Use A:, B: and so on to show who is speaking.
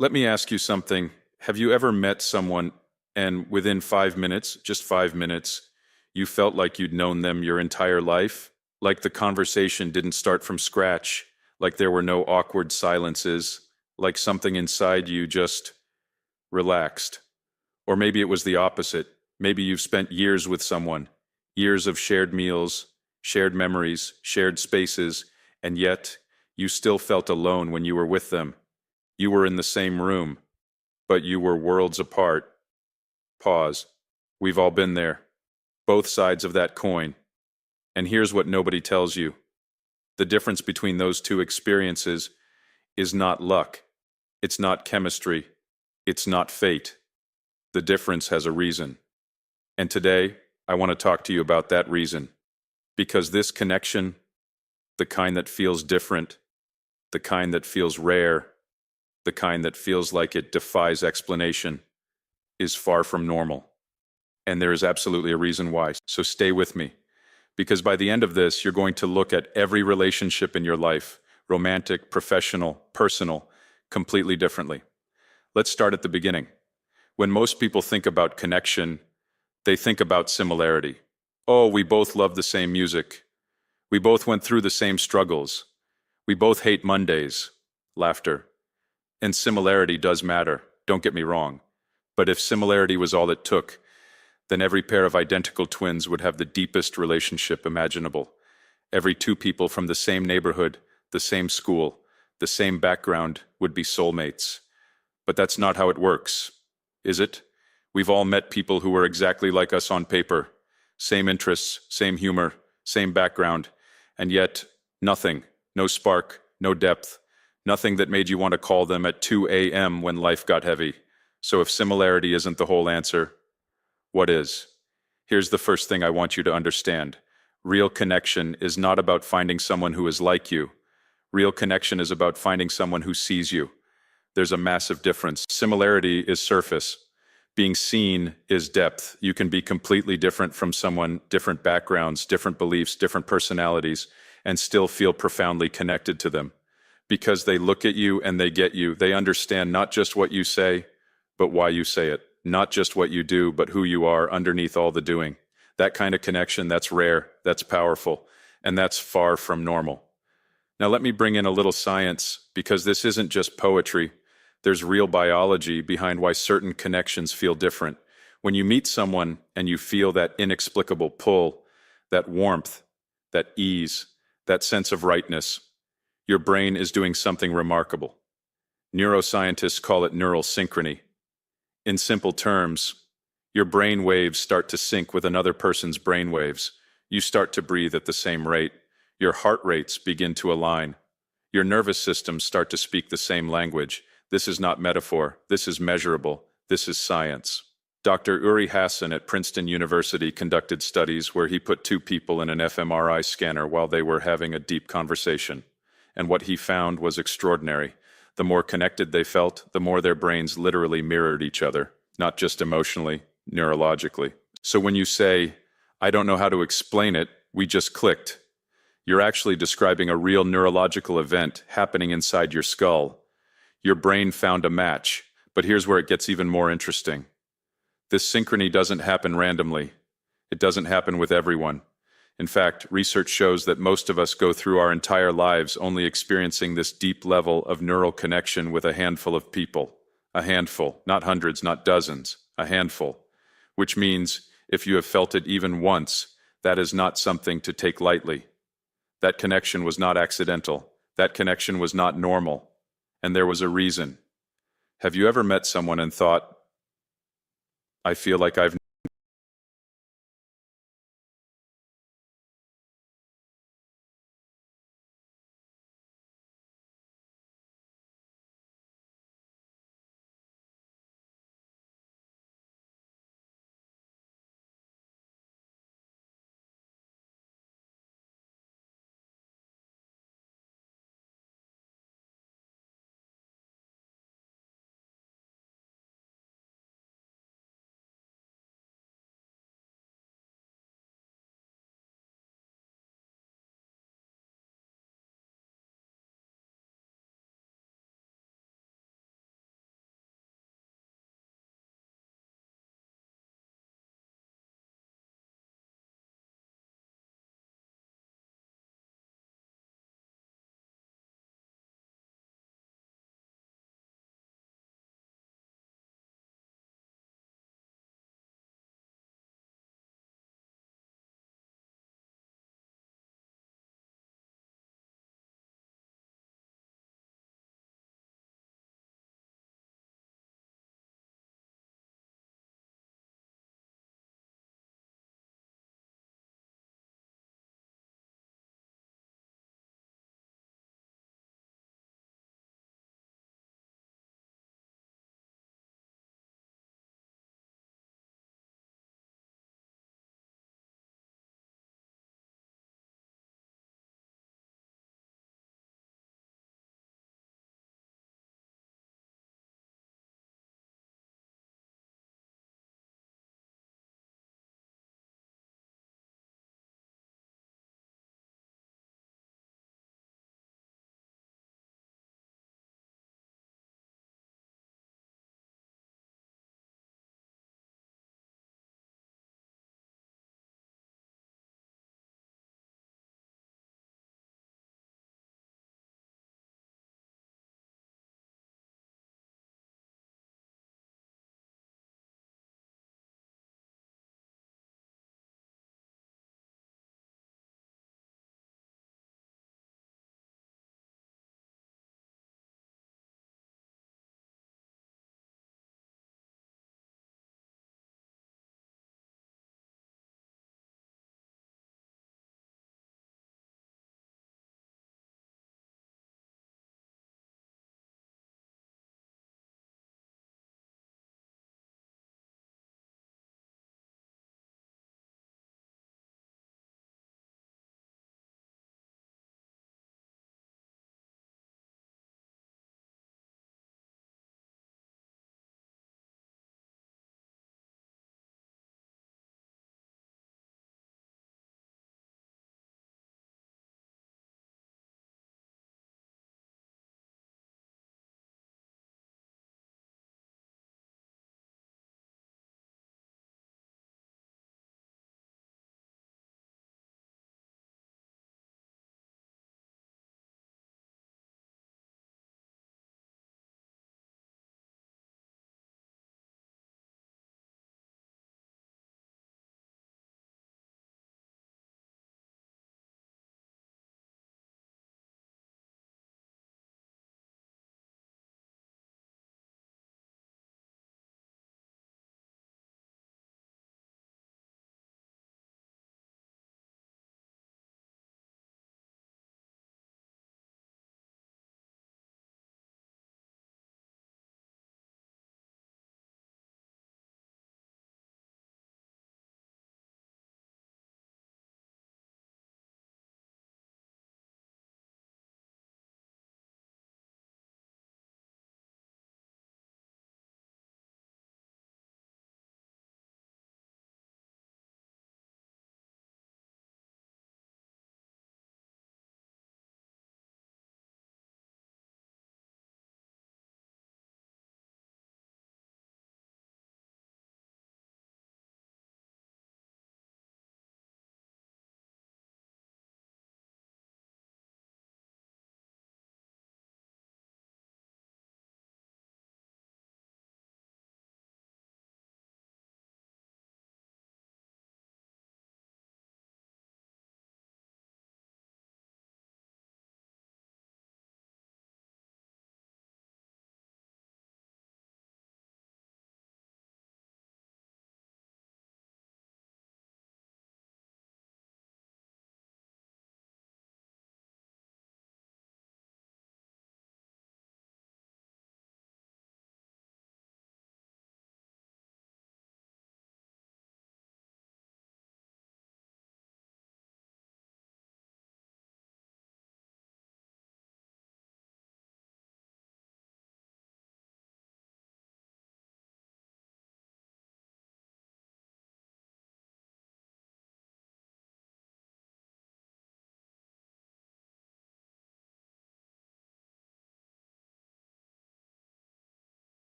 A: Let me ask you something. Have you ever met someone and within 5 minutes, just 5 minutes, you felt like you'd known them your entire life? Like the conversation didn't start from scratch, like there were no awkward silences, like something inside you just relaxed. Or maybe it was the opposite. Maybe you've spent years with someone, years of shared meals, shared memories, shared spaces, and yet you still felt alone when you were with them. You were in the same room, but you were worlds apart. Pause. We've all been there. Both sides of that coin. And here's what nobody tells you. The difference between those two experiences is not luck. It's not chemistry. It's not fate. The difference has a reason. And today, I want to talk to you about that reason. Because this connection, the kind that feels different, the kind that feels rare, the kind that feels like it defies explanation, is far from normal. And there is absolutely a reason why. So stay with me. Because by the end of this, you're going to look at every relationship in your life, romantic, professional, personal, completely differently. Let's start at the beginning. When most people think about connection, they think about similarity. Oh, we both love the same music. We both went through the same struggles. We both hate Mondays. Laughter. And similarity does matter, don't get me wrong. But if similarity was all it took, then every pair of identical twins would have the deepest relationship imaginable. Every two people from the same neighborhood, the same school, the same background would be soulmates. But that's not how it works, is it? We've all met people who were exactly like us on paper. Same interests, same humor, same background, and yet nothing, no spark, no depth, nothing that made you want to call them at 2 a.m. when life got heavy. So if similarity isn't the whole answer, what is? Here's the first thing I want you to understand. Real connection is not about finding someone who is like you. Real connection is about finding someone who sees you. There's a massive difference. Similarity is surface. Being seen is depth. You can be completely different from someone, different backgrounds, different beliefs, different personalities, and still feel profoundly connected to them. Because they look at you and they get you. They understand not just what you say, but why you say it. Not just what you do, but who you are underneath all the doing. That kind of connection, that's rare, that's powerful, and that's far from normal. Now let me bring in a little science, because this isn't just poetry. There's real biology behind why certain connections feel different. When you meet someone and you feel that inexplicable pull, that warmth, that ease, that sense of rightness, your brain is doing something remarkable. Neuroscientists call it neural synchrony. In simple terms, your brain waves start to sync with another person's brain waves. You start to breathe at the same rate. Your heart rates begin to align. Your nervous systems start to speak the same language. This is not metaphor. This is measurable. This is science. Dr. Uri Hassan at Princeton University conducted studies where he put two people in an fMRI scanner while they were having a deep conversation. And what he found was extraordinary. The more connected they felt, the more their brains literally mirrored each other, not just emotionally, neurologically. So when you say, I don't know how to explain it, we just clicked, you're actually describing a real neurological event happening inside your skull. Your brain found a match, but here's where it gets even more interesting. This synchrony doesn't happen randomly. It doesn't happen with everyone. In fact, research shows that most of us go through our entire lives only experiencing this deep level of neural connection with a handful of people. A handful, not hundreds, not dozens, a handful. Which means, if you have felt it even once, that is not something to take lightly. That connection was not accidental. That connection was not normal. And there was a reason. Have you ever met someone and thought, I feel like I've